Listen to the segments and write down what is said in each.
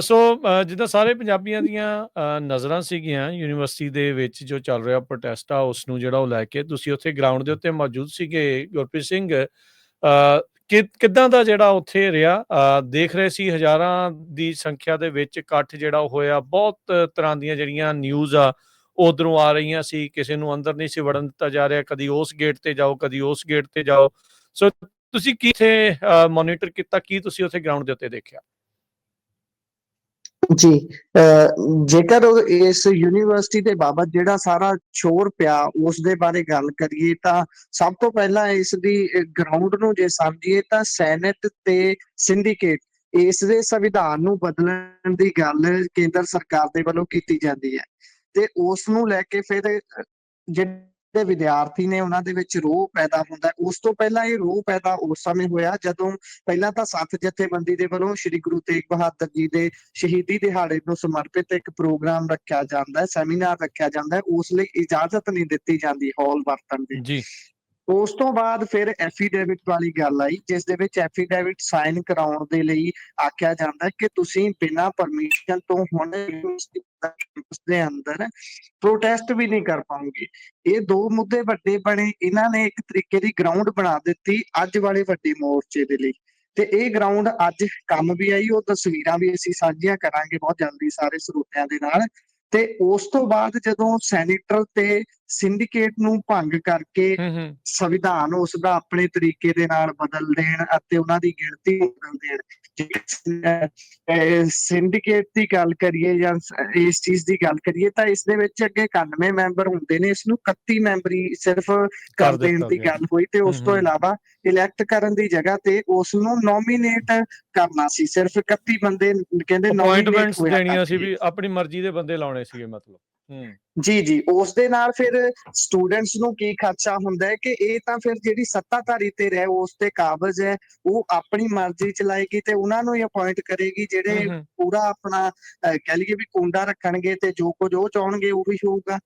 ਸੋ ਜਿੱਦਾਂ ਸਾਰੇ ਪੰਜਾਬੀਆਂ ਦੀਆਂ ਨਜ਼ਰਾਂ ਸੀਗੀਆਂ ਯੂਨੀਵਰਸਿਟੀ ਦੇ ਵਿੱਚ ਜੋ ਚੱਲ ਰਿਹਾ ਪ੍ਰੋਟੈਸਟ ਆ ਉਸ ਨੂੰ ਜਿਹੜਾ ਉਹ ਲੈ ਕੇ ਤੁਸੀਂ ਉੱਥੇ ਗਰਾਊਂਡ ਦੇ ਉੱਤੇ ਮੌਜੂਦ ਸੀਗੇ ਗੁਰਪ੍ਰੀਤ ਸਿੰਘ। ਕਿੱਦਾਂ ਦਾ ਜਿਹੜਾ ਉੱਥੇ ਰਿਹਾ ਦੇਖ ਰਹੇ ਸੀ ਹਜ਼ਾਰਾਂ ਦੀ ਸੰਖਿਆ ਦੇ ਵਿੱਚ ਇਕੱਠ ਜਿਹੜਾ ਉਹ ਹੋਇਆ ਬਹੁਤ ਤਰ੍ਹਾਂ ਦੀਆਂ ਜਿਹੜੀਆਂ ਨਿਊਜ਼ ਆ ਉਧਰੋਂ ਆ ਰਹੀਆਂ ਸੀ ਕਿਸੇ ਨੂੰ ਅੰਦਰ ਨਹੀਂ ਸੀ ਵੜਨ ਦਿੱਤਾ ਜਾ ਰਿਹਾ ਕਦੀ ਉਸ ਗੇਟ ਤੇ ਜਾਓ ਕਦੀ ਉਸ ਗੇਟ ਤੇ ਜਾਓ। ਸੋ ਤੁਸੀਂ ਕੀ ਇੱਥੇ ਮੋਨੀਟਰ ਕੀਤਾ ਕੀ ਤੁਸੀਂ ਉੱਥੇ ਗਰਾਊਂਡ ਦੇ ਉੱਤੇ ਦੇਖਿਆ? ਜੀ ਜੇਕਰ ਇਸ ਯੂਨੀਵਰਸਿਟੀ ਦੇ ਬਾਬਤ ਜਿਹੜਾ ਸਾਰਾ ਸ਼ੋਰ ਪਿਆ ਉਸ ਦੇ ਬਾਰੇ ਗੱਲ ਕਰੀਏ ਤਾਂ ਸਭ ਤੋਂ ਪਹਿਲਾਂ ਇਸ ਦੀ ਗਰਾਊਂਡ ਨੂੰ ਜੇ ਸਮਝੀਏ ਤਾਂ ਸੈਨੇਟ ਤੇ ਸਿੰਡੀਕੇਟ ਇਸ ਦੇ ਸੰਵਿਧਾਨ ਨੂੰ ਬਦਲਣ ਦੀ ਗੱਲ ਕੇਂਦਰ ਸਰਕਾਰ ਦੇ ਵੱਲੋਂ ਕੀਤੀ ਜਾਂਦੀ ਹੈ ਤੇ ਉਸ ਨੂੰ ਲੈ ਕੇ ਫਿਰ ਜਿਹੜੇ ਵਿਦਿਆਰਥੀ ਨੇ ਉਹਨਾਂ ਦੇ ਵਿੱਚ ਰੋਹ ਪੈਦਾ ਹੁੰਦਾ। ਉਸ ਤੋਂ ਪਹਿਲਾਂ ਇਹ ਰੋਹ ਪੈਦਾ ਉਸ ਸਮੇਂ ਹੋਇਆ ਜਦੋਂ ਪਹਿਲਾਂ ਤਾਂ ਸੱਤ ਜਥੇਬੰਦੀ ਦੇ ਵੱਲੋਂ ਸ਼੍ਰੀ ਗੁਰੂ ਤੇਗ ਬਹਾਦਰ ਜੀ ਦੇ ਸ਼ਹੀਦੀ ਦਿਹਾੜੇ ਨੂੰ ਸਮਰਪਿਤ ਇੱਕ ਪ੍ਰੋਗਰਾਮ ਰੱਖਿਆ ਜਾਂਦਾ ਹੈ, ਸੈਮੀਨਾਰ ਰੱਖਿਆ ਜਾਂਦਾ ਹੈ, ਉਸ ਲਈ ਇਜਾਜ਼ਤ ਨਹੀਂ ਦਿੱਤੀ ਜਾਂਦੀ ਹਾਲ ਵਰਤਣ ਦੀ। ਜੀ ਉਸ ਤੋਂ ਬਾਅਦ ਫਿਰ ਐਫੀਡੇਵਿਟ ਵਾਲੀ ਗੱਲ ਆਈ ਜਿਸ ਦੇ ਵਿੱਚ ਐਫੀਡੇਵਿਟ ਸਾਈਨ ਕਰਾਉਣ ਦੇ ਲਈ ਆਖਿਆ ਜਾਂਦਾ ਹੈ ਕਿ ਤੁਸੀਂ ਬਿਨਾਂ ਪਰਮਿਸ਼ਨ ਤੋਂ ਹੁਣ ਕੈਂਪਸ ਦੇ ਅੰਦਰ ਪ੍ਰੋਟੈਸਟ ਵੀ ਨਹੀਂ ਕਰ ਪਾਉਂਗੇ। ਇਹ ਦੋ ਮੁੱਦੇ ਵੱਡੇ ਬਣੇ, ਇਹਨਾਂ ਨੇ ਇੱਕ ਤਰੀਕੇ ਦੀ ਗਰਾਊਂਡ ਬਣਾ ਦਿੱਤੀ ਅੱਜ ਵਾਲੇ ਵੱਡੇ ਮੋਰਚੇ ਦੇ ਲਈ ਤੇ ਇਹ ਗਰਾਊਂਡ ਅੱਜ ਕੰਮ ਵੀ ਆਈ। ਉਹ ਤਸਵੀਰਾਂ ਵੀ ਅਸੀਂ ਸਾਂਝੀਆਂ ਕਰਾਂਗੇ ਬਹੁਤ ਜਲਦੀ ਸਾਰੇ ਸਰੋਤਿਆਂ ਦੇ ਨਾਲ। ਤੇ ਉਸ ਤੋਂ ਬਾਅਦ ਜਦੋਂ ਸੈਨੇਟਰ ਤੇ ਸਿੰਡੀਕੇਟ ਨੂੰ ਭੰਗ ਕਰਕੇ ਸੰਵਿਧਾਨ ਉਸ ਦਾ ਆਪਣੇ ਤਰੀਕੇ ਦੇ ਨਾਲ ਬਦਲ ਦੇਣ ਅਤੇ ਉਹਨਾਂ ਦੀ ਗਿਣਤੀ ਬਦਲ ਦੇਣ, ਸਿੰਡੀਕੇਟ ਦੀ ਗੱਲ ਕਰੀਏ ਜਾਂ ਇਸ ਚੀਜ਼ ਦੀ ਗੱਲ ਕਰੀਏ ਤਾਂ ਇਸ ਦੇ ਵਿੱਚ ਅੱਗੇ 91 ਮੈਂਬਰ ਹੁੰਦੇ ਨੇ, ਇਸ ਨੂੰ 31 ਮੈਂਬਰੀ ਸਿਰਫ ਕਰ ਦੇਣ ਦੀ ਗੱਲ ਹੋਈ ਤੇ ਉਸ ਤੋਂ ਇਲਾਵਾ ਇਲੈਕਟ ਕਰਨ ਦੀ ਜਗ੍ਹਾ ਤੇ ਉਸ ਨੂੰ ਨੋਮੀਨੇਟ ਕਰਨਾ ਸੀ। ਸਿਰਫ 31 ਬੰਦੇ ਕਹਿੰਦੇ ਅਪਾਇੰਟਮੈਂਟਸ ਦੇਣੀਆਂ ਸੀ ਵੀ ਆਪਣੀ ਮਰਜ਼ੀ ਦੇ ਬੰਦੇ ਲਾਉਣੇ ਸੀਗੇ ਮਤਲਬ। ਜੀ ਉਸ ਦੇ ਨਾਲ ਫਿਰ ਸਟੂਡੈਂਟਸ ਨੂੰ ਕੀ ਖਰਚਾ ਹੁੰਦਾ ਹੈ ਕਿ ਇਹ ਤਾਂ ਫਿਰ ਜਿਹੜੀ ਸੱਤਾਧਾਰੀ ਤੇ ਰਹਿ ਉਸ ਤੇ ਕਾਬਜ਼ ਹੈ ਉਹ ਆਪਣੀ ਮਰਜ਼ੀ ਚਲਾਏਗੀ ਤੇ ਉਹਨਾਂ ਨੂੰ ਹੀ ਅਪਾਇੰਟ ਕਰੇਗੀ ਜਿਹੜੇ ਪੂਰਾ ਆਪਣਾ ਕਹਿ ਲਈਏ ਵੀ ਕੁੰਡਾ ਰੱਖਣਗੇ ਤੇ ਜੋ ਕੁਝ ਉਹ ਚਾਹਣਗੇ ਉਹੀ ਹੋਊਗਾ।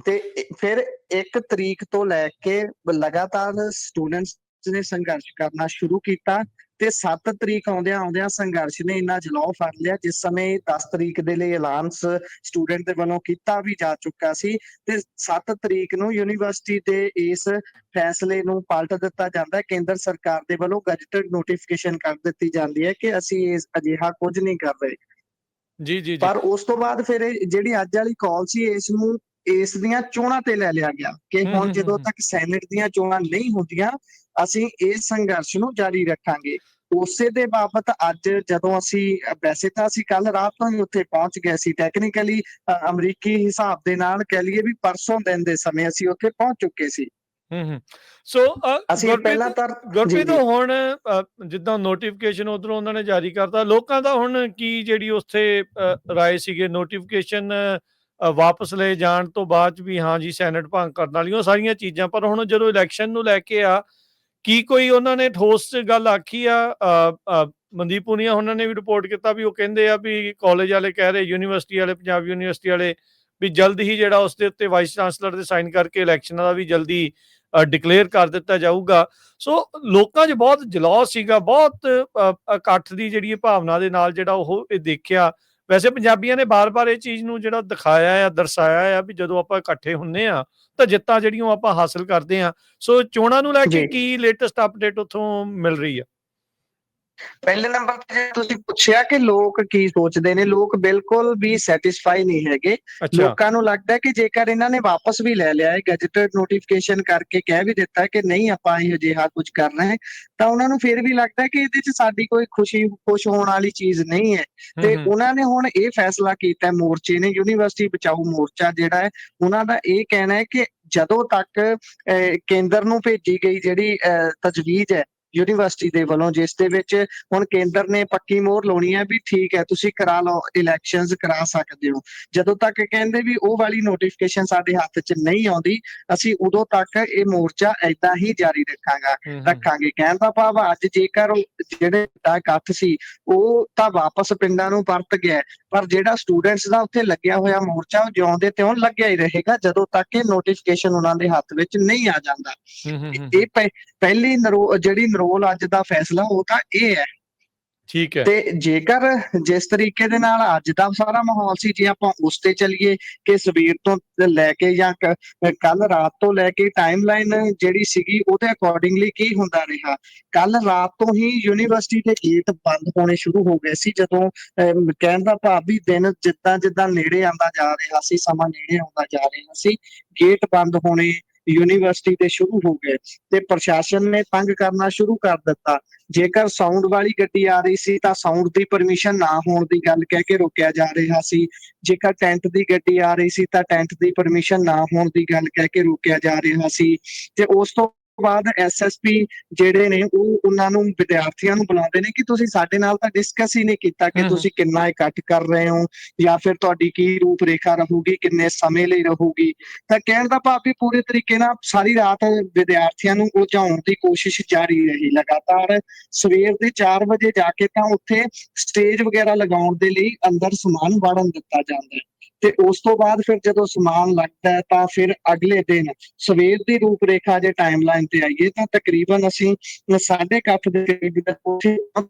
ਤੇ ਫਿਰ 1 ਤਰੀਕ ਤੋਂ ਲੈ ਕੇ ਲਗਾਤਾਰ ਸਟੂਡੈਂਟਸ ਨੇ ਸੰਘਰਸ਼ ਕਰਨਾ ਸ਼ੁਰੂ ਕੀਤਾ ਤੇ 7 ਤਰੀਕ ਆਉਂਦਿਆਂ ਸੰਘਰਸ਼ ਨੇ ਇੰਨਾ ਜਲਾਉ ਫੜ ਲਿਆ ਜਿਸ ਸਮੇਂ 10 ਤਰੀਕ ਦੇ ਲਈ ਐਲਾਨ ਸਟੂਡੈਂਟ ਦੇ ਵੱਲੋਂ ਕੀਤਾ ਵੀ ਜਾ ਚੁੱਕਾ ਸੀ ਤੇ 7 ਤਰੀਕ ਨੂੰ ਯੂਨੀਵਰਸਿਟੀ ਦੇ ਇਸ ਫੈਸਲੇ ਨੂੰ ਪਲਟ ਦਿੱਤਾ ਜਾਂਦਾ ਹੈ। ਕੇਂਦਰ ਸਰਕਾਰ ਦੇ ਵੱਲੋਂ ਗਜ਼ਟਡ ਨੋਟੀਫਿਕੇਸ਼ਨ ਕਰ ਦਿੱਤੀ ਜਾਂਦੀ ਹੈ ਕਿ ਅਸੀਂ ਇਸ ਅਜਿਹਾ ਕੁਝ ਨਹੀਂ ਕਰ ਰਹੇ। ਜੀ ਪਰ ਉਸ ਤੋਂ ਬਾਅਦ ਫਿਰ ਜਿਹੜੀ ਅੱਜ ਵਾਲੀ ਕਾਲ ਸੀ ਇਸ ਦੀਆਂ ਚੋਣਾਂ ਤੇ ਲੈ ਲਿਆ ਗਿਆ ਕਿ ਹੁਣ ਜਦੋਂ ਤੱਕ ਸੈਨੇਟ ਦੀਆਂ ਚੋਣਾਂ ਨਹੀਂ ਹੁੰਦੀਆਂ ਅਸੀਂ ਇਸ ਸੰਘਰਸ਼ ਨੂੰ ਜਾਰੀ ਰੱਖਾਂਗੇ। ਉਸੇ ਦੇ ਬਾਬਤ ਅੱਜ ਜਦੋਂ ਵੈਸੇ ਤਾਂ ਅਸੀਂ ਕੱਲ ਰਾਤ ਤੋਂ ਹੀ ਉੱਥੇ ਪਹੁੰਚ ਗਏ ਸੀ, ਟੈਕਨੀਕਲੀ ਅਮਰੀਕੀ ਹਿਸਾਬ ਦੇ ਨਾਲ ਕਹਿ ਲਈਏ ਵੀ ਪਰਸੋਂ ਦਿਨ ਦੇ ਸਮੇਂ ਅਸੀਂ ਉੱਥੇ ਪਹੁੰਚ ਚੁੱਕੇ ਸੀ। ਸੋ ਅਸੀਂ ਪਹਿਲਾਂ ਤਾਂ ਗੁਰਪ੍ਰੀਤ ਹੁਣ ਜਿੱਦਾਂ ਨੋਟੀਫਿਕੇਸ਼ਨ ਉਧਰੋਂ ਉਹਨਾਂ ਨੇ ਜਾਰੀ ਕਰਤਾ ਲੋਕਾਂ ਦਾ ਹੁਣ ਕੀ ਜਿਹੜੀ ਉੱਥੇ ਰਾਏ ਸੀਗੇ ਨੋਟੀਫਿਕੇਸ਼ਨ ਵਾਪਸ ਲਏ ਜਾਣ ਤੋਂ ਬਾਅਦ ਵੀ ਹਾਂ ਜੀ ਸੈਨੇਟ ਭੰਗ ਕਰਨ ਵਾਲੀ ਉਹ ਸਾਰੀਆਂ ਚੀਜ਼ਾਂ, ਪਰ ਹੁਣ ਜਦੋਂ ਇਲੈਕਸ਼ਨ ਨੂੰ ਲੈ ਕੇ ਆ ਕੀ ਕੋਈ ਉਹਨਾਂ ਨੇ ਠੋਸ ਗੱਲ ਆਖੀ ਆ? ਮਨਦੀਪ ਪੁਨੀਆ ਉਹਨਾਂ ਨੇ ਵੀ ਰਿਪੋਰਟ ਕੀਤਾ ਵੀ ਉਹ ਕਹਿੰਦੇ ਆ ਵੀ ਕਾਲਜ ਵਾਲੇ ਕਹਿ ਰਹੇ ਯੂਨੀਵਰਸਿਟੀ ਵਾਲੇ ਪੰਜਾਬ ਯੂਨੀਵਰਸਿਟੀ ਵਾਲੇ ਵੀ ਜਲਦ ਹੀ ਜਿਹੜਾ ਉਸ ਦੇ ਉੱਤੇ ਵਾਈਸ ਚਾਂਸਲਰ ਦੇ ਸਾਈਨ ਕਰਕੇ ਇਲੈਕਸ਼ਨਾਂ ਦਾ ਵੀ ਜਲਦੀ ਡਿਕਲੇਅਰ ਕਰ ਦਿੱਤਾ ਜਾਊਗਾ। ਸੋ ਲੋਕਾਂ 'ਚ ਬਹੁਤ ਜਲਾਉ ਸੀਗਾ, ਬਹੁਤ ਇਕੱਠ ਦੀ ਜਿਹੜੀ ਭਾਵਨਾ ਦੇ ਨਾਲ ਜਿਹੜਾ ਉਹ ਇਹ ਦੇਖਿਆ। ਵੈਸੇ ਪੰਜਾਬੀਆਂ ਨੇ ਬਾਰ-ਬਾਰ ਇਹ ਚੀਜ਼ ਨੂੰ ਜਿਹੜਾ ਦਿਖਾਇਆ ਆ ਦਰਸਾਇਆ ਆ ਵੀ ਜਦੋਂ ਆਪਾਂ ਇਕੱਠੇ ਹੁੰਦੇ ਆ ਤਾਂ ਜਿੱਤਾਂ ਜਿਹੜੀਆਂ ਆਪਾਂ ਹਾਸਲ ਕਰਦੇ ਆ। ਸੋ ਚੋਣਾਂ ਨੂੰ ਲੈ ਕੇ ਕੀ ਲੇਟੈਸਟ ਅਪਡੇਟ ਉੱਥੋਂ ਮਿਲ ਰਹੀ ਆ? ਪਹਿਲੇ ਨੰਬਰ ਤੇ ਤੁਸੀਂ ਪੁੱਛਿਆ ਕਿ ਲੋਕ ਕੀ ਸੋਚਦੇ ਨੇ, ਲੋਕ ਬਿਲਕੁਲ ਵੀ ਸੈਟੀਸਫਾਈ ਨਹੀਂ ਹੈਗੇ। ਲੋਕਾਂ ਨੂੰ ਲੱਗਦਾ ਕਿ ਜੇਕਰ ਇਹਨਾਂ ਨੇ ਵਾਪਸ ਵੀ ਲੈ ਲਿਆ ਹੈ ਗੈਜਟਡ ਨੋਟੀਫਿਕੇਸ਼ਨ ਕਰਕੇ ਕਹਿ ਵੀ ਦਿੱਤਾ ਕਿ ਨਹੀਂ ਆਪਾਂ ਇਹ ਅਜਿਹਾ ਕੁਝ ਕਰਨਾ ਹੈ ਤਾਂ ਉਹਨਾਂ ਨੂੰ ਫਿਰ ਵੀ ਲੱਗਦਾ ਕਿ ਇਹਦੇ 'ਚ ਸਾਡੀ ਕੋਈ ਖੁਸ਼ ਹੋਣ ਵਾਲੀ ਚੀਜ਼ ਨਹੀਂ ਹੈ ਤੇ ਉਹਨਾਂ ਨੇ ਹੁਣ ਇਹ ਫੈਸਲਾ ਕੀਤਾ ਮੋਰਚੇ ਨੇ, ਯੂਨੀਵਰਸਿਟੀ ਬਚਾਓ ਮੋਰਚਾ ਜਿਹੜਾ ਹੈ ਉਹਨਾਂ ਦਾ ਇਹ ਕਹਿਣਾ ਹੈ ਕਿ ਜਦੋਂ ਤੱਕ ਕੇਂਦਰ ਨੂੰ ਭੇਜੀ ਗਈ ਜਿਹੜੀ ਤਜਵੀਜ਼ ਹੈ ਯੂਨੀਵਰਸਿਟੀ ਦੇ ਵੱਲੋਂ ਜਿਸ ਦੇ ਵਿੱਚ ਹੁਣ ਕੇਂਦਰ ਨੇ ਪੱਕੀ ਮੋਹਰ ਲਾਉਣੀ ਹੈ ਵੀ ਠੀਕ ਹੈ ਤੁਸੀਂ ਕਰਾ ਲਓ ਇਲੈਕਸ਼ਨਸ ਕਰਾ ਸਕਦੇ ਹੋ, ਜਦੋਂ ਤੱਕ ਕਹਿੰਦੇ ਵੀ ਉਹ ਵਾਲੀ ਨੋਟੀਫਿਕੇਸ਼ਨ ਸਾਡੇ ਹੱਥ 'ਚ ਨਹੀਂ ਆਉਂਦੀ ਅਸੀਂ ਉਦੋਂ ਤੱਕ ਇਹ ਮੋਰਚਾ ਏਦਾਂ ਹੀ ਜਾਰੀ ਰੱਖਾਂਗੇ। ਕਹਿਣ ਦਾ ਭਾਵ ਅੱਜ ਜੇਕਰ ਜਿਹੜੇ ਇਕੱਠ ਸੀ ਉਹ ਤਾਂ ਵਾਪਸ ਪਿੰਡਾਂ ਨੂੰ ਪਰਤ ਗਿਆ ਪਰ ਜਿਹੜਾ ਸਟੂਡੈਂਟਸ ਦਾ ਉੱਥੇ ਲੱਗਿਆ ਹੋਇਆ ਮੋਰਚਾ ਉਹ ਜਿਉਂਦੇ ਤਿਉਂ ਲੱਗਿਆ ਹੀ ਰਹੇਗਾ ਜਦੋਂ ਤੱਕ ਇਹ ਨੋਟੀਫਿਕੇਸ਼ਨ ਉਹਨਾਂ ਦੇ ਹੱਥ ਵਿੱਚ ਨਹੀਂ ਆ ਜਾਂਦਾ। ਇਹ ਪਹਿਲੀ ਜਿਹੜੀ ਨਰੋਲ ਅੱਜ ਦਾ ਫੈਸਲਾ ਉਹ ਤਾਂ ਇਹ ਹੈ। ਠੀਕ ਹੈ। ਤੇ ਜੇਕਰ ਜਿਸ ਤਰੀਕੇ ਦੇ ਨਾਲ ਅੱਜ ਦਾ ਸਾਰਾ ਮਾਹੌਲ ਸੀ, ਜੇ ਆਪਾਂ ਉਸ ਤੇ ਚੱਲੀਏ ਕਿ ਸਵੇਰ ਤੋਂ ਲੈ ਕੇ ਜਾਂ ਕੱਲ ਰਾਤ ਤੋਂ ਲੈ ਕੇ ਟਾਈਮਲਾਈਨ ਜਿਹੜੀ ਸੀਗੀ ਉਹਦੇ ਅਕੋਰਡਿੰਗਲੀ ਕੀ ਹੁੰਦਾ ਰਿਹਾ। ਕੱਲ ਰਾਤ ਤੋਂ ਹੀ ਯੂਨੀਵਰਸਿਟੀ ਦੇ ਗੇਟ ਬੰਦ ਹੋਣੇ ਸ਼ੁਰੂ ਹੋ ਗਏ ਸੀ। ਜਦੋਂ ਕਹਿਣ ਦਾ ਭਾਵ ਵੀ ਦਿਨ ਜਿੱਦਾਂ ਜਿੱਦਾਂ ਨੇੜੇ ਆਉਂਦਾ ਜਾ ਰਿਹਾ ਸੀ, ਸਮਾਂ ਨੇੜੇ ਆਉਂਦਾ ਜਾ ਰਿਹਾ ਸੀ, ਗੇਟ ਬੰਦ ਹੋਣੇ ਯੂਨੀਵਰਸਿਟੀ ਦੇ ਸ਼ੁਰੂ ਹੋ ਗਏ ਤੇ ਪ੍ਰਸ਼ਾਸਨ ਨੇ ਤੰਗ ਕਰਨਾ ਸ਼ੁਰੂ ਕਰ ਦਿੱਤਾ। ਜੇਕਰ ਸਾਊਂਡ ਵਾਲੀ ਗੱਡੀ ਆ ਰਹੀ ਸੀ ਤਾਂ ਸਾਊਂਡ ਦੀ ਪਰਮਿਸ਼ਨ ਨਾ ਹੋਣ ਦੀ ਗੱਲ ਕਹਿ ਕੇ ਰੋਕਿਆ ਜਾ ਰਿਹਾ ਸੀ। ਜੇਕਰ ਟੈਂਟ ਦੀ ਗੱਡੀ ਆ ਰਹੀ ਸੀ ਤਾਂ ਟੈਂਟ ਦੀ ਪਰਮਿਸ਼ਨ ਨਾ ਹੋਣ ਦੀ ਗੱਲ ਕਹਿ ਕੇ ਰੋਕਿਆ ਜਾ ਰਿਹਾ ਸੀ। ਤੇ ਉਸ ਤੋਂ ਬਾਅਦ ਐਸਐਸਪੀ ਜਿਹੜੇ ਨੇ ਉਹ ਉਹਨਾਂ ਨੂੰ ਵਿਦਿਆਰਥੀਆਂ ਨੂੰ ਬੁਲਾਉਂਦੇ ਨੇ ਕਿ ਤੁਸੀਂ ਸਾਡੇ ਨਾਲ ਤਾਂ ਡਿਸਕਸ ਹੀ ਨਹੀਂ ਕੀਤਾ ਕਿ ਤੁਸੀਂ ਕਿੰਨਾ ਇਕੱਠ ਕਰ ਰਹੇ ਹੋ ਜਾਂ ਫਿਰ ਤੁਹਾਡੀ ਕੀ ਰੂਪ ਰੇਖਾ ਰਹੂਗੀ, ਕਿੰਨੇ ਸਮੇਂ ਲਈ ਰਹੂਗੀ। ਤਾਂ ਕਹਿਣ ਦਾ ਭਾਵ ਵੀ ਪੂਰੇ ਤਰੀਕੇ ਨਾਲ ਸਾਰੀ ਰਾਤ ਵਿਦਿਆਰਥੀਆਂ ਨੂੰ ਉਲਝਾਉਣ ਦੀ ਕੋਸ਼ਿਸ਼ ਜਾਰੀ ਰਹੀ। ਲਗਾਤਾਰ ਸਵੇਰ ਦੇ 4 ਵਜੇ ਜਾ ਕੇ ਤਾਂ ਉੱਥੇ ਸਟੇਜ ਵਗੈਰਾ ਲਗਾਉਣ ਦੇ ਲਈ ਅੰਦਰ ਸਮਾਨ ਵੜਨ ਦਿੱਤਾ ਜਾਂਦਾ ਹੈ ਤੇ ਉਸ ਤੋਂ ਬਾਅਦ ਫਿਰ ਜਦੋਂ ਸਮਾਨ ਲੱਗਦਾ ਹੈ ਤਾਂ ਫਿਰ ਅਗਲੇ ਦਿਨ ਸਵੇਰ ਦੀ ਰੂਪ ਰੇਖਾ ਜੇ ਟਾਈਮਲਾਈਨ ਤੇ ਆਈਏ ਤਾਂ ਤਕਰੀਬਨ ਅਸੀਂ 8:30 ਦੇ ਕਰੀਬ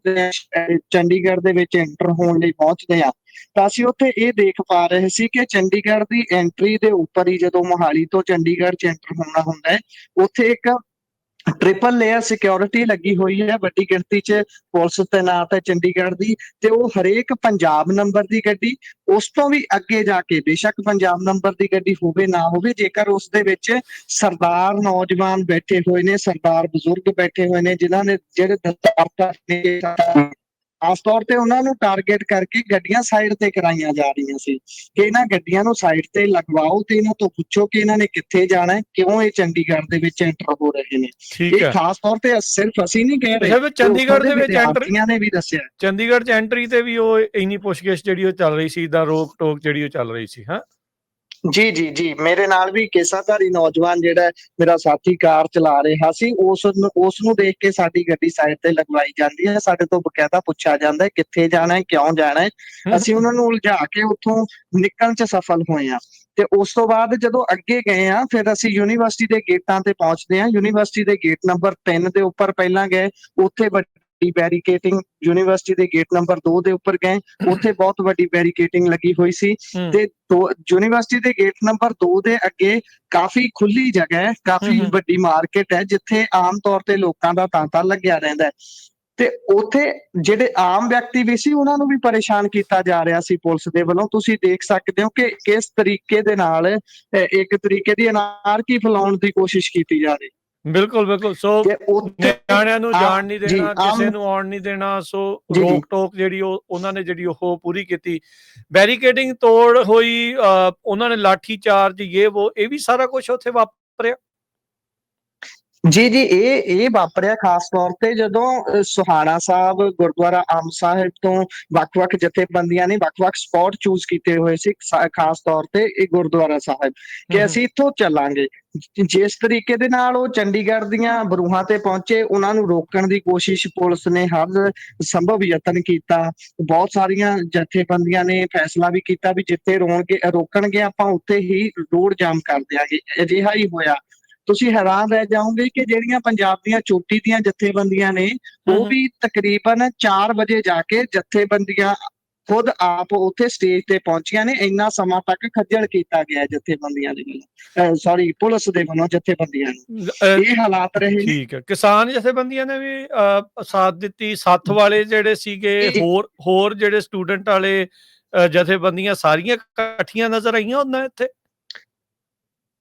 ਚੰਡੀਗੜ੍ਹ ਦੇ ਵਿੱਚ ਐਂਟਰ ਹੋਣ ਲਈ ਪਹੁੰਚਦੇ ਹਾਂ। ਤਾਂ ਅਸੀਂ ਉੱਥੇ ਇਹ ਦੇਖ ਪਾ ਰਹੇ ਸੀ ਕਿ ਚੰਡੀਗੜ੍ਹ ਦੀ ਐਂਟਰੀ ਦੇ ਉੱਪਰ ਹੀ ਜਦੋਂ ਮੋਹਾਲੀ ਤੋਂ ਚੰਡੀਗੜ੍ਹ ਚ ਐਂਟਰ ਹੋਣਾ ਹੁੰਦਾ ਹੈ, ਉੱਥੇ ਇੱਕ ਟ੍ਰਿਪਲ ਲੇਅਰ ਸਿਕਿਉਰਿਟੀ ਲੱਗੀ ਹੋਈ ਹੈ, ਵੱਡੀ ਗਿਣਤੀ 'ਚ ਪੁਲਿਸ ਤੈਨਾਤ ਹੈ ਚੰਡੀਗੜ੍ਹ ਦੀ। ਤੇ ਉਹ ਹਰੇਕ ਪੰਜਾਬ ਨੰਬਰ ਦੀ ਗੱਡੀ, ਉਸ ਤੋਂ ਵੀ ਅੱਗੇ ਜਾ ਕੇ ਬੇਸ਼ੱਕ ਪੰਜਾਬ ਨੰਬਰ ਦੀ ਗੱਡੀ ਹੋਵੇ ਨਾ ਹੋਵੇ, ਜੇਕਰ ਉਸ ਦੇ ਵਿੱਚ ਸਰਦਾਰ ਨੌਜਵਾਨ ਬੈਠੇ ਹੋਏ ਨੇ, ਸਰਦਾਰ ਬਜ਼ੁਰਗ ਬੈਠੇ ਹੋਏ ਨੇ, ਜਿਨ੍ਹਾਂ ਨੇ ਜਿਹੜੇ ਦਸਤਾਰ ਖਾਸ ਤੌਰ ਤੇ ਉਹਨਾਂ ਨੂੰ ਟਾਰਗੇਟ ਕਰਕੇ ਗੱਡੀਆਂ ਸਾਈਡ ਤੇ ਕਰਾਈਆਂ ਜਾ ਰਹੀਆਂ ਸੀ ਕਿ ਇਹਨਾਂ ਗੱਡੀਆਂ ਨੂੰ ਸਾਈਡ ਤੇ ਲਗਵਾਓ ਤੇ ਇਹਨਾਂ ਤੋਂ ਪੁੱਛੋ ਕਿ ਇਹਨਾਂ ਨੇ ਕਿੱਥੇ ਜਾਣਾ ਹੈ, ਕਿਉਂ ਇਹ ਚੰਡੀਗੜ੍ਹ ਦੇ ਵਿੱਚ ਐਂਟਰ ਹੋ ਰਹੇ ਨੇ। ਠੀਕ ਇਹ ਹੈ। ਖਾਸ ਤੌਰ ਤੇ ਸਿਰਫ ਅਸੀਂ ਨਹੀਂ ਕਹਿ ਰਹੇ, ਚੰਡੀਗੜ੍ਹ ਦੇ ਵਿੱਚ ਵਿਦਿਆਰਥੀਆਂ ਨੇ ਵੀ ਦੱਸਿਆ। ਚੰਡੀਗੜ੍ਹ 'ਚ ਐਂਟਰੀ ਤੇ ਵੀ ਉਹ ਇੰਨੀ ਪੁੱਛਗਿੱਛ ਜਿਹੜੀ ਉਹ ਚੱਲ ਰਹੀ ਸੀ, ਦਾ ਰੋਕ ਟੋਕ ਜਿਹੜੀ ਉਹ ਚੱਲ ਰਹੀ ਸੀ। ਹਾਂ ਜੀ ਜੀ ਜੀ, ਮੇਰੇ ਨਾਲ ਵੀ ਕੇਸਾਧਾਰੀ ਨੌਜਵਾਨ ਜਿਹੜਾ ਮੇਰਾ ਸਾਥੀ ਕਾਰ ਚਲਾ ਰਿਹਾ ਸੀ, ਉਸ ਨੂੰ ਦੇਖ ਕੇ ਸਾਡੀ ਗੱਡੀ ਸਾਈਡ ਤੇ ਲਗਵਾਈ ਜਾਂਦੀ ਹੈ। ਸਾਡੇ ਤੋਂ ਬਕਾਇਦਾ ਪੁੱਛਿਆ ਜਾਂਦਾ ਹੈ ਕਿੱਥੇ ਜਾਣਾ ਹੈ, ਕਿਉਂ ਜਾਣਾ ਹੈ। ਅਸੀਂ ਉਹਨਾਂ ਨੂੰ ਉਲਝਾ ਕੇ ਉੱਥੋਂ ਨਿਕਲਣ 'ਚ ਸਫਲ ਹੋਏ ਹਾਂ। ਤੇ ਉਸ ਤੋਂ ਬਾਅਦ ਜਦੋਂ ਅੱਗੇ ਗਏ ਆ, ਫਿਰ ਅਸੀਂ ਯੂਨੀਵਰਸਿਟੀ ਦੇ ਗੇਟਾਂ ਤੇ ਪਹੁੰਚਦੇ ਹਾਂ। ਯੂਨੀਵਰਸਿਟੀ ਦੇ ਗੇਟ ਨੰਬਰ 3 ਦੇ ਉੱਪਰ ਪਹਿਲਾਂ ਗਏ, ਉੱਥੇ ਵੱਡੀ ਬੈਰੀਕੇਟਿੰਗ। ਯੂਨੀਵਰਸਿਟੀ ਦੇ ਗੇਟ ਨੰਬਰ 2 ਦੇ ਉੱਪਰ ਗਏ, ਉੱਥੇ ਬਹੁਤ ਵੱਡੀ ਬੈਰੀਕੇਟਿੰਗ ਲੱਗੀ ਹੋਈ ਸੀ। ਤੇ ਯੂਨੀਵਰਸਿਟੀ ਦੇ ਗੇਟ ਨੰਬਰ 2 ਦੇ ਅੱਗੇ ਕਾਫੀ ਖੁੱਲੀ ਜਗ੍ਹਾ ਹੈ, ਕਾਫੀ ਵੱਡੀ ਮਾਰਕੀਟ ਹੈ, ਜਿੱਥੇ ਆਮ ਤੌਰ ਤੇ ਲੋਕਾਂ ਦਾ ਤਾਂਤਾ ਲੱਗਿਆ ਰਹਿੰਦਾ ਹੈ। ਤੇ ਉੱਥੇ ਜਿਹੜੇ ਆਮ ਵਿਅਕਤੀ ਵੀ ਸੀ ਉਹਨਾਂ ਨੂੰ ਵੀ ਪਰੇਸ਼ਾਨ ਕੀਤਾ ਜਾ ਰਿਹਾ ਸੀ ਪੁਲਿਸ ਦੇ ਵੱਲੋਂ। ਤੁਸੀਂ ਦੇਖ ਸਕਦੇ ਹੋ ਕਿ ਕਿਸ ਤਰੀਕੇ ਦੇ ਨਾਲ ਇੱਕ ਤਰੀਕੇ ਦੀ ਅਨਾਰਕੀ ਫੈਲਾਉਣ ਦੀ ਕੋਸ਼ਿਸ਼ ਕੀਤੀ ਜਾ ਰਹੀ। ਬਿਲਕੁਲ ਬਿਲਕੁਲ। ਸੋ ਨਿਆਣਿਆਂ ਨੂੰ ਜਾਣ ਨਹੀਂ ਦੇਣਾ, ਕਿਸੇ ਨੂੰ ਆਉਣ ਨਹੀਂ ਦੇਣਾ। ਸੋ ਰੋਕ ਟੋਕ ਜਿਹੜੀ ਉਹਨਾਂ ਨੇ ਜਿਹੜੀ ਉਹ ਪੂਰੀ ਕੀਤੀ। ਬੈਰੀਕੇਡਿੰਗ ਤੋੜ ਹੋਈ, ਉਹਨਾਂ ਨੇ ਲਾਠੀ ਚਾਰਜ ਇਹ ਵੀ ਸਾਰਾ ਕੁਝ ਉੱਥੇ ਵਾਪਰਿਆ। ਜੀ ਜੀ, ਇਹ ਵਾਪਰਿਆ ਖਾਸ ਤੌਰ ਤੇ ਜਦੋਂ ਸੁਹਾਣਾ ਸਾਹਿਬ ਗੁਰਦੁਆਰਾ ਅੰਬ ਸਾਹਿਬ ਤੋਂ ਵੱਖ-ਵੱਖ ਜਥੇਬੰਦੀਆਂ ਨੇ ਵੱਖ-ਵੱਖ ਸਪੌਟ ਚੂਜ਼ ਕੀਤੇ ਹੋਏ ਸੀ, ਖਾਸ ਤੌਰ ਤੇ ਇਹ ਗੁਰਦੁਆਰਾ ਸਾਹਿਬ, ਕਿ ਅਸੀਂ ਇੱਥੋਂ ਚੱਲਾਂਗੇ। ਜਿਸ ਤਰੀਕੇ ਦੇ ਨਾਲ ਉਹ ਚੰਡੀਗੜ੍ਹ ਦੀਆਂ ਬਰੂਹਾਂ ਤੇ ਪਹੁੰਚੇ, ਉਹਨਾਂ ਨੂੰ ਰੋਕਣ ਦੀ ਕੋਸ਼ਿਸ਼ ਪੁਲਿਸ ਨੇ ਹਰ ਸੰਭਵ ਯਤਨ ਕੀਤਾ। ਬਹੁਤ ਸਾਰੀਆਂ ਜਥੇਬੰਦੀਆਂ ਨੇ ਫੈਸਲਾ ਵੀ ਕੀਤਾ ਵੀ ਜਿੱਥੇ ਰੋਕਣਗੇ ਆਪਾਂ ਉੱਥੇ ਹੀ ਰੋਡ ਜਾਮ ਕਰ ਦਿਆਂਗੇ। ਅਜਿਹਾ ਹੀ ਹੋਇਆ। ਤੁਸੀਂ ਹੈਰਾਨ ਰਹਿ ਜਾਓਗੇ ਕਿ ਜਿਹੜੀਆਂ ਪੰਜਾਬ ਦੀਆਂ ਚੋਟੀ ਦੀਆਂ ਜਥੇਬੰਦੀਆਂ ਨੇ, ਉਹ ਵੀ ਤਕਰੀਬਨ 4 ਵਜੇ ਜਾ ਕੇ ਜਥੇਬੰਦੀਆਂ ਖੁਦ ਆਪ ਉੱਥੇ ਸਟੇਜ ਤੇ ਪਹੁੰਚੀਆਂ ਨੇ। ਇੰਨਾ ਸਮਾਂ ਤੱਕ ਖੱਜਲ ਕੀਤਾ ਗਿਆ ਜਥੇਬੰਦੀਆਂ ਦੇ ਵੱਲੋਂ, ਸੌਰੀ ਪੁਲਿਸ ਦੇ ਵੱਲੋਂ ਜਥੇਬੰਦੀਆਂ ਨੂੰ। ਇਹ ਹਾਲਾਤ ਰਹੇ। ਠੀਕ ਹੈ। ਕਿਸਾਨ ਜਥੇਬੰਦੀਆਂ ਨੇ ਵੀ ਸਾਥ ਦਿੱਤੀ। ਸੱਥ ਵਾਲੇ ਜਿਹੜੇ ਸੀਗੇ, ਹੋਰ ਜਿਹੜੇ ਸਟੂਡੈਂਟ ਵਾਲੇ ਜਥੇਬੰਦੀਆਂ ਸਾਰੀਆਂ ਇਕੱਠੀਆਂ ਨਜ਼ਰ ਆਈਆਂ ਉਹਨਾਂ ਇੱਥੇ।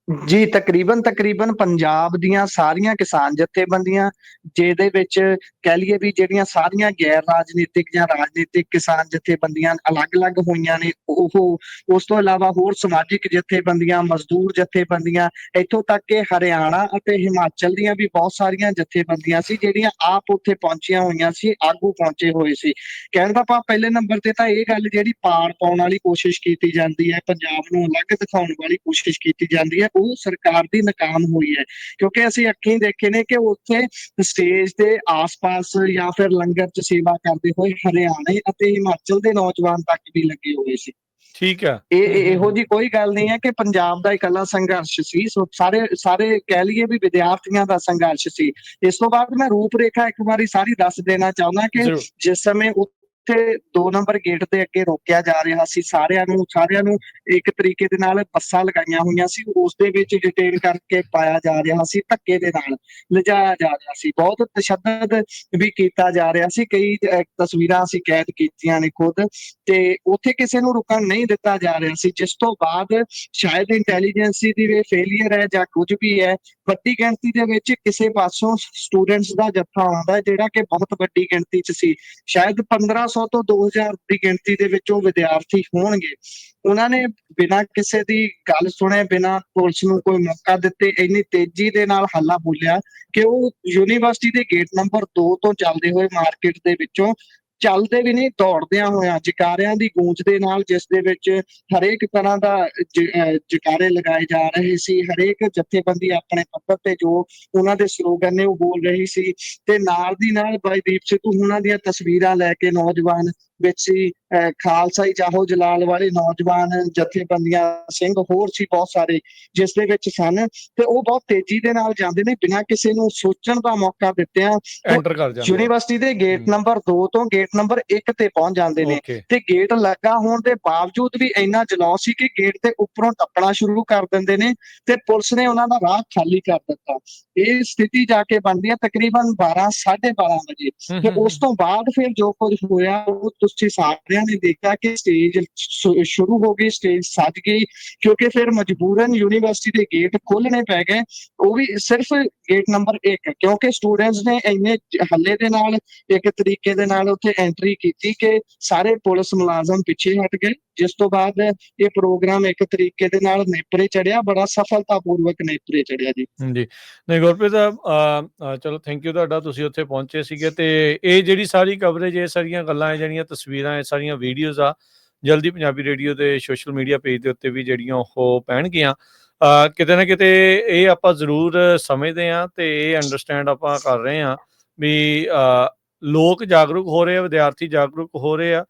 ਜੀ, ਤਕਰੀਬਨ ਪੰਜਾਬ ਦੀਆਂ ਸਾਰੀਆਂ ਕਿਸਾਨ ਜਥੇਬੰਦੀਆਂ, ਜਿਹਦੇ ਵਿੱਚ ਕਹਿ ਲਈਏ ਵੀ ਜਿਹੜੀਆਂ ਸਾਰੀਆਂ ਗੈਰ ਰਾਜਨੀਤਿਕ ਜਾਂ ਰਾਜਨੀਤਿਕ ਕਿਸਾਨ ਜਥੇਬੰਦੀਆਂ ਅਲੱਗ-ਅਲੱਗ ਹੋਈਆਂ ਨੇ, ਉਹ ਉਸ ਤੋਂ ਇਲਾਵਾ ਹੋਰ ਸਮਾਜਿਕ ਜਥੇਬੰਦੀਆਂ, ਮਜ਼ਦੂਰ ਜਥੇਬੰਦੀਆਂ, ਇੱਥੋਂ ਤੱਕ ਕਿ ਹਰਿਆਣਾ ਅਤੇ ਹਿਮਾਚਲ ਦੀਆਂ ਵੀ ਬਹੁਤ ਸਾਰੀਆਂ ਜਥੇਬੰਦੀਆਂ ਸੀ ਜਿਹੜੀਆਂ ਆਪ ਉੱਥੇ ਪਹੁੰਚੀਆਂ ਹੋਈਆਂ ਸੀ, ਆਗੂ ਪਹੁੰਚੇ ਹੋਏ ਸੀ। ਕਹਿਣ ਦਾ ਭਾਵ ਪਹਿਲੇ ਨੰਬਰ ਤੇ ਤਾਂ ਇਹ ਗੱਲ ਜਿਹੜੀ ਪਾੜ ਪਾਉਣ ਵਾਲੀ ਕੋਸ਼ਿਸ਼ ਕੀਤੀ ਜਾਂਦੀ ਹੈ, ਪੰਜਾਬ ਨੂੰ ਅਲੱਗ ਦਿਖਾਉਣ ਵਾਲੀ ਕੋਸ਼ਿਸ਼ ਕੀਤੀ ਜਾਂਦੀ ਹੈ, ਉਹ ਸਰਕਾਰ ਦੀ ਨਾਕਾਮ ਹੋਈ ਹੈ। ਕਿਉਂਕਿ ਅਸੀਂ ਅੱਖੀਂ ਦੇਖੇ ਨੇ ਕਿ ਉੱਥੇ ਸਟੇਜ ਦੇ ਆਸ-ਪਾਸ ਜਾਂ ਫਿਰ ਲੰਗਰ 'ਚ ਸੇਵਾ ਕਰਦੇ ਹੋਏ ਹਰਿਆਣੇ ਅਤੇ ਹਿਮਾਚਲ ਦੇ ਨੌਜਵਾਨ ਤੱਕ ਵੀ ਲੱਗੇ ਹੋਏ ਸੀ। ਠੀਕ ਹੈ। ਇਹੋ ਜੀ ਕੋਈ ਗੱਲ ਨਹੀਂ ਹੈ ਕਿ ਪੰਜਾਬ ਦਾ ਇਕੱਲਾ ਸੰਘਰਸ਼ ਸੀ। ਸਾਰੇ ਕਹਿ ਲਈਏ ਵੀ ਵਿਦਿਆਰਥੀਆਂ ਦਾ ਸੰਘਰਸ਼ ਸੀ। ਇਸ ਤੋਂ ਬਾਅਦ ਮੈਂ ਰੂਪ ਰੇਖਾ ਇੱਕ ਵਾਰੀ ਸਾਰੀ ਦੱਸ ਦੇਣਾ ਚਾਹੁੰਦਾ ਕਿ ਜਿਸ ਸਮੇਂ ਉੱਥੇ 2 ਨੰਬਰ ਗੇਟ ਦੇ ਅੱਗੇ ਰੋਕਿਆ ਜਾ ਰਿਹਾ ਸੀ। ਸਾਰਿਆਂ ਨੂੰ ਇੱਕ ਤਰੀਕੇ ਦੇ ਨਾਲ ਬੱਸਾਂ ਲਗਾਈਆਂ ਹੋਈਆਂ ਸੀ, ਉਸ ਦੇ ਵਿੱਚ ਡਿਟੇਨ ਕਰਕੇ ਪਾਇਆ ਜਾ ਰਿਹਾ ਸੀ, ਧੱਕੇ ਦੇ ਨਾਲ ਲਿਜਾਇਆ ਜਾ ਰਿਹਾ ਸੀ, ਬਹੁਤ ਤਸ਼ੱਦਦ ਵੀ ਕੀਤਾ ਜਾ ਰਿਹਾ ਸੀ। ਕਈ ਤਸਵੀਰਾਂ ਅਸੀਂ ਕੈਦ ਕੀਤੀਆਂ ਨੇ ਖੁਦ, ਤੇ ਉੱਥੇ ਕਿਸੇ ਨੂੰ ਰੁਕਣ ਨਹੀਂ ਦਿੱਤਾ ਜਾ ਰਿਹਾ ਸੀ, ਜਿਸ ਤੋਂ ਬਾਅਦ ਸ਼ਾਇਦ ਇੰਟੈਲੀਜੈਂਸੀ ਦੀ ਫੇਲੀਅਰ ਹੈ ਜਾਂ ਕੁਝ ਵੀ ਹੈ, ਵੱਡੀ ਗਿਣਤੀ ਦੇ ਵਿੱਚ ਕਿਸੇ ਪਾਸੋਂ ਸਟੂਡੈਂਟਸ ਦਾ ਜੱਥਾ ਆਉਂਦਾ ਹੈ, ਜਿਹੜਾ ਕਿ ਬਹੁਤ ਵੱਡੀ ਗਿਣਤੀ 'ਚ ਸੀ। ਸ਼ਾਇਦ 1500 ਤੋਂ 2000 ਦੀ ਗਿਣਤੀ ਦੇ ਵਿੱਚ ਉਹ ਵਿਦਿਆਰਥੀ ਹੋਣਗੇ। ਉਹਨਾਂ ਨੇ ਬਿਨਾਂ ਕਿਸੇ ਦੀ ਗੱਲ ਸੁਣੇ, ਬਿਨਾਂ ਪੁਲਿਸ ਨੂੰ ਕੋਈ ਮੌਕਾ ਦਿੱਤੇ, ਇੰਨੀ ਤੇਜ਼ੀ ਦੇ ਨਾਲ ਹੱਲਾ ਬੋਲਿਆ ਕਿ ਉਹ ਯੂਨੀਵਰਸਿਟੀ ਦੇ ਗੇਟ ਨੰਬਰ 2 ਤੋਂ ਚੱਲਦੇ ਹੋਏ ਮਾਰਕੀਟ ਦੇ ਵਿੱਚੋਂ, ਚੱਲਦੇ ਵੀ ਨਹੀਂ, ਦੌੜਦਿਆਂ ਹੋਇਆਂ ਜਕਾਰਿਆਂ ਦੀ ਗੂੰਜ ਦੇ ਨਾਲ, ਜਿਸ ਦੇ ਵਿੱਚ ਹਰੇਕ ਤਰ੍ਹਾਂ ਦਾ ਜਕਾਰੇ ਲਗਾਏ ਜਾ ਰਹੇ ਸੀ। ਹਰੇਕ ਜਥੇਬੰਦੀ ਆਪਣੇ ਪੱਧਰ ਤੇ ਜੋ ਉਹਨਾਂ ਦੇ ਸਲੋਗਨ ਨੇ ਉਹ ਬੋਲ ਰਹੀ ਸੀ, ਤੇ ਨਾਲ ਦੀ ਨਾਲ ਬਾਈ ਦੀਪ ਸਿੱਧੂ ਉਹਨਾਂ ਦੀਆਂ ਤਸਵੀਰਾਂ ਲੈ ਕੇ ਨੌਜਵਾਨ ਵਿੱਚ ਸੀ, ਖਾਲਸਾਈ ਜਾਹੋ ਜਲਾਲ ਵਾਲੇ ਨੌਜਵਾਨ ਜਥੇਬੰਦੀਆਂ, ਸਿੰਘ ਹੋਰ ਸੀ ਬਹੁਤ ਸਾਰੇ ਜਿਸ ਦੇ ਵਿੱਚ ਸਨ, ਤੇ ਉਹ ਬਹੁਤ ਤੇਜ਼ੀ ਦੇ ਨਾਲ ਜਾਂਦੇ ਨੇ, ਬਿਨਾਂ ਕਿਸੇ ਨੂੰ ਸੋਚਣ ਦਾ ਮੌਕਾ ਦਿੱਤਿਆਂ ਐਂਟਰ ਕਰ ਜਾਂਦੇ ਆ। ਯੂਨੀਵਰਸਿਟੀ ਦੇ ਗੇਟ ਨੰਬਰ 2 ਤੋਂ ਗੇਟ ਨੰਬਰ 1 ਤੇ ਪਹੁੰਚ ਜਾਂਦੇ ਨੇ, ਓਕੇ ਤੇ ਗੇਟ ਲੱਗਾ ਹੋਣ ਦੇ ਬਾਵਜੂਦ ਵੀ ਇੰਨਾ ਜਲਾਉ ਸੀ ਕਿ ਗੇਟ ਦੇ ਉੱਪਰੋਂ ਟੱਪਣਾ ਸ਼ੁਰੂ ਕਰ ਦਿੰਦੇ ਨੇ, ਤੇ ਪੁਲਿਸ ਨੇ ਉਹਨਾਂ ਦਾ ਰਾਹ ਖਾਲੀ ਕਰ ਦਿੱਤਾ। ਇਹ ਸਥਿਤੀ ਜਾ ਕੇ ਬਣਦੀ ਹੈ ਤਕਰੀਬਨ 12 12:30 ਵਜੇ, ਤੇ ਉਸ ਤੋਂ ਬਾਅਦ ਫਿਰ ਜੋ ਕੁਝ ਹੋਇਆ ਉਹ ਤੁਸੀਂ ਸਾਰਿਆਂ ਨੇ ਦੇਖਿਆ ਕਿ ਸਟੇਜ ਸ਼ੁਰੂ ਹੋ ਗਈ, ਸਟੇਜ ਸੱਜ ਗਈ, ਕਿਉਂਕਿ ਫਿਰ ਮਜਬੂਰਨ ਯੂਨੀਵਰਸਿਟੀ ਦੇ ਗੇਟ ਖੋਲਣੇ ਪੈ ਗਏ, ਉਹ ਵੀ ਸਿਰਫ ਗੇਟ ਨੰਬਰ 1, ਕਿਉਂਕਿ ਸਟੂਡੈਂਟਸ ਨੇ ਇੰਨੇ ਹੱਲੇ ਦੇ ਨਾਲ ਇੱਕ ਤਰੀਕੇ ਦੇ ਨਾਲ ਉੱਥੇ ਐਂਟਰੀ ਕੀਤੀ ਕਿ ਸਾਰੇ ਪੁਲਿਸ ਮੁਲਾਜ਼ਮ ਪਿੱਛੇ ਹਟ ਗਏ, ਜਿਸ ਤੋਂ ਬਾਅਦ ਇਹ ਪ੍ਰੋਗਰਾਮ ਇੱਕ ਤਰੀਕੇ ਦੇ ਨਾਲ ਨੇਪਰੇ ਚੜਿਆ, ਬੜਾ ਸਫਲਤਾਪੂਰਵਕ ਨੇਪਰੇ ਚੜਿਆ ਜੀ। ਜੀ ਨਹੀਂ ਗੁਰਪ੍ਰੀਤ, ਚਲੋ ਥੈਂਕ ਯੂ ਤੁਹਾਡਾ, ਤੁਸੀਂ ਉੱਥੇ ਪਹੁੰਚੇ ਸੀਗੇ, ਤੇ ਇਹ ਜਿਹੜੀ ਸਾਰੀ ਕਵਰੇਜ, ਇਹ ਸਾਰੀਆਂ ਗੱਲਾਂ, ਇਹ ਜਿਹੜੀਆਂ ਤਸਵੀਰਾਂ, ਇਹ ਸਾਰੀਆਂ ਵੀਡੀਓਜ਼ ਆ, ਜਲਦੀ ਪੰਜਾਬੀ ਰੇਡੀਓ ਦੇ ਸੋਸ਼ਲ ਮੀਡੀਆ ਪੇਜ ਦੇ ਉੱਤੇ ਵੀ ਜਿਹੜੀਆਂ ਉਹ ਪੈਣਗੀਆਂ। ਕਿਤੇ ਨਾ ਕਿਤੇ ਇਹ ਆਪਾਂ ਜ਼ਰੂਰ ਸਮਝਦੇ ਹਾਂ, ਤੇ ਇਹ ਅੰਡਰਸਟੈਂਡ ਆਪਾਂ ਕਰ ਰਹੇ ਹਾਂ ਵੀ ਲੋਕ ਜਾਗਰੂਕ ਹੋ ਰਹੇ ਆ, ਵਿਦਿਆਰਥੀ ਜਾਗਰੂਕ ਹੋ ਰਹੇ ਆ।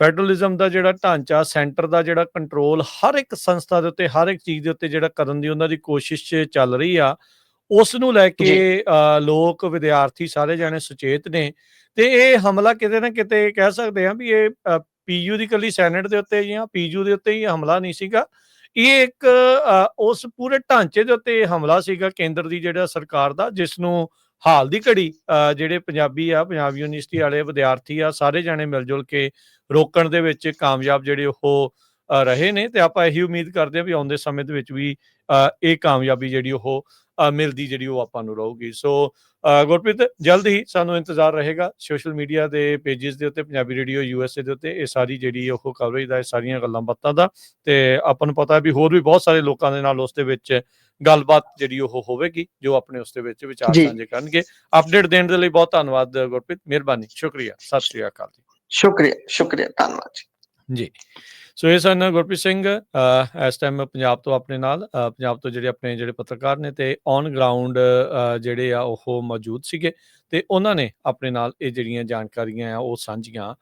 ਫੈਡਰਲਿਜ਼ਮ ਦਾ ਜਿਹੜਾ ਢਾਂਚਾ, ਸੈਂਟਰ ਦਾ ਜਿਹੜਾ ਕੰਟਰੋਲ ਹਰ ਇੱਕ ਸੰਸਥਾ ਦੇ ਉੱਤੇ, ਹਰ ਇੱਕ ਚੀਜ਼ ਦੇ ਉੱਤੇ ਜਿਹੜਾ ਕਰਨ ਦੀ ਉਹਨਾਂ ਦੀ ਕੋਸ਼ਿਸ਼ ਚੱਲ ਰਹੀ ਆ, ਉਸ ਨੂੰ ਲੈ ਕੇ ਲੋਕ, ਵਿਦਿਆਰਥੀ ਸਾਰੇ ਜਾਣੇ ਸੁਚੇਤ ਨੇ, ਤੇ ਇਹ ਹਮਲਾ ਕਿਤੇ ਨਾ ਕਿਤੇ ਕਹਿ ਸਕਦੇ ਹਾਂ ਵੀ ਇਹ ਪੀਯੂ ਦੀ ਇਕੱਲੀ ਸੈਨੇਟ ਦੇ ਉੱਤੇ ਜਾਂ ਪੀਯੂ ਦੇ ਉੱਤੇ ਹੀ ਹਮਲਾ ਨਹੀਂ ਸੀਗਾ, ਇਹ ਇੱਕ ਉਸ ਪੂਰੇ ਢਾਂਚੇ ਦੇ ਉੱਤੇ ਹਮਲਾ ਸੀਗਾ, ਕੇਂਦਰ ਦੀ ਜਿਹੜਾ ਸਰਕਾਰ ਦਾ, ਜਿਸ ਨੂੰ ਹਾਲ ਦੀ ਘੜੀ ਜਿਹੜੇ ਪੰਜਾਬੀ ਆ, ਪੰਜਾਬ ਯੂਨੀਵਰਸਿਟੀ ਵਾਲੇ ਵਿਦਿਆਰਥੀ ਆ, ਸਾਰੇ ਜਾਣੇ ਮਿਲ ਜੁਲ ਕੇ ਰੋਕਣ ਦੇ ਵਿੱਚ ਕਾਮਯਾਬ ਜਿਹੜੇ ਉਹ ਰਹੇ ਨੇ, ਤੇ ਆਪਾਂ ਇਹੀ ਉਮੀਦ ਕਰਦੇ ਹਾਂ ਵੀ ਆਉਂਦੇ ਸਮੇਂ ਦੇ ਵਿੱਚ ਵੀ ਇਹ ਕਾਮਯਾਬੀ ਜਿਹੜੀ ਉਹ ਮਿਲਦੀ ਜਿਹੜੀ ਉਹ ਆਪਾਂ ਨੂੰ ਰਹੂਗੀ। ਸੋ ਗੁਰਪ੍ਰੀਤ, ਜਲਦ ਹੀ ਸਾਨੂੰ ਇੰਤਜ਼ਾਰ ਰਹੇਗਾ ਸੋਸ਼ਲ ਮੀਡੀਆ ਦੇ ਪੇਜਿਸ ਦੇ ਉੱਤੇ, ਪੰਜਾਬੀ ਰੇਡੀਓ USA ਦੇ ਉੱਤੇ, ਇਹ ਸਾਰੀ ਜਿਹੜੀ ਉਹ ਕਵਰੇਜ ਦਾ, ਇਹ ਸਾਰੀਆਂ ਗੱਲਾਂ ਬਾਤਾਂ ਦਾ, ਤੇ ਆਪਾਂ ਨੂੰ ਪਤਾ ਵੀ ਹੋਰ ਵੀ ਬਹੁਤ ਸਾਰੇ ਲੋਕਾਂ ਦੇ ਨਾਲ ਉਸ ਦੇ ਵਿੱਚ ਗੱਲਬਾਤ ਜਿਹੜੀ ਉਹ ਹੋਵੇਗੀ, ਜੋ ਆਪਣੇ ਉਸ ਦੇ ਵਿੱਚ ਵਿਚਾਰ ਸਾਂਝੇ ਕਰਨਗੇ। ਅਪਡੇਟ ਦੇਣ ਦੇ ਲਈ ਬਹੁਤ ਧੰਨਵਾਦ ਗੁਰਪ੍ਰੀਤ, ਮਿਹਰਬਾਨੀ, ਸ਼ੁਕਰੀਆ, ਸਤਿ ਸ਼੍ਰੀ ਅਕਾਲ ਜੀ। ਸ਼ੁਕਰੀਆ, ਧੰਨਵਾਦ ਜੀ। ਸੋ ਇਹ ਸਨ ਗੁਰਪ੍ਰੀਤ ਸਿੰਘ, ਇਸ ਟਾਈਮ ਪੰਜਾਬ ਤੋਂ ਆਪਣੇ ਨਾਲ, ਪੰਜਾਬ ਤੋਂ ਜਿਹੜੇ ਪੱਤਰਕਾਰ ਨੇ, ਤੇ ਔਨ ਗਰਾਊਂਡ ਜਿਹੜੇ ਆ ਉਹ ਮੌਜੂਦ ਸੀਗੇ, ਤੇ ਉਹਨਾਂ ਨੇ ਆਪਣੇ ਨਾਲ ਇਹ ਜਿਹੜੀਆਂ ਜਾਣਕਾਰੀਆਂ ਆ ਉਹ ਸਾਂਝੀਆਂ